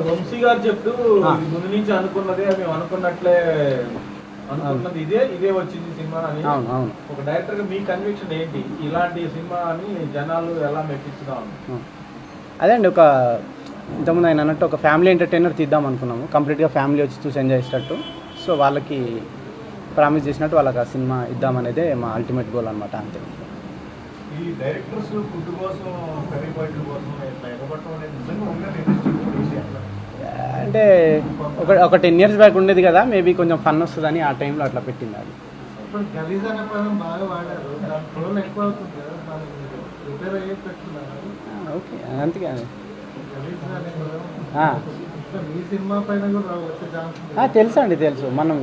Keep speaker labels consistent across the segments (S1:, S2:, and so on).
S1: వంశీ గారు చెప్తూ ముందు నుంచి అనుకున్నదే మేము అనుకున్నట్లే అనుకున్నది ఇదే వచ్చింది సినిమా అని. ఒక డైరెక్టర్ గా మీ కన్విక్షన్ ఏంటి ఇలాంటి సినిమాని జనాలు ఎలా మెప్పిస్తున్నాం?
S2: అదే అండి, ఇంతకుముందు ఆయన అన్నట్టు ఒక ఫ్యామిలీ ఎంటర్టైనర్ తీద్దాం అనుకున్నాము, కంప్లీట్గా ఫ్యామిలీ వచ్చి చూసి ఎంజాయ్ చేసేటట్టు. సో వాళ్ళకి ప్రామిస్ చేసినట్టు వాళ్ళకి ఆ సినిమా ఇద్దామనేదే మా అల్టిమేట్ గోల్ అనమాట. అంతే.
S1: ఈ డైరెక్టర్స్ ఫుడ్ కోసం కర్రీ పాయింట్ల కోసం
S2: అంటే ఒక 10 years బ్యాక్ ఉండేది కదా, మేబీ కొంచెం ఫన్ వస్తుందని ఆ టైంలో అట్లా పెట్టింది అది. ఓకే, అందుకే తెలుసు అండి, తెలుసు. మనం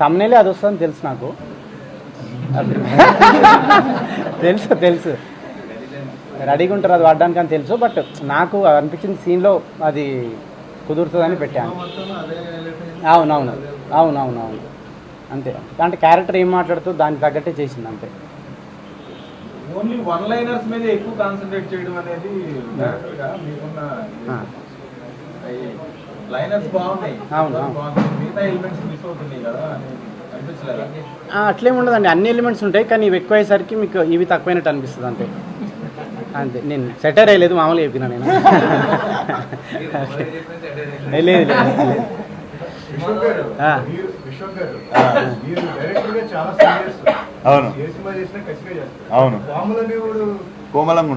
S2: తమ్నేలే అది వస్తుందని తెలుసు నాకు. తెలుసు రెడీగా ఉంటారు అది వాడడానికి అని తెలుసు. బట్ నాకు అనిపించిన సీన్లో అది కుదురుతుందని పెట్టాను. అవునవును అంతే. అంటే క్యారెక్టర్ ఏం మాట్లాడుతూ దానికి తగ్గట్టే చేసింది అంతే.
S1: ఓన్లీ వన్ లైనర్స్ మీద ఎక్కువ కాన్సన్ట్రేట్ చేయడం అనేది లైనర్స్ బాగున్నాయి. మిగతా ఎలిమెంట్స్ మిస్ అవుతున్నాయి కదా
S2: అట్లేం ఉండదండి, అన్ని ఎలిమెంట్స్ ఉంటాయి. కానీ ఇవి ఎక్కువ అయ్యేసరికి మీకు ఇవి తక్కువైనట్టు అనిపిస్తుంది అంతే. అంతే, నేను సెటర్ అయ్యలేదు, మామూలుగా చెప్పినా నేను. లేదు.
S3: అవును, కోమలంగా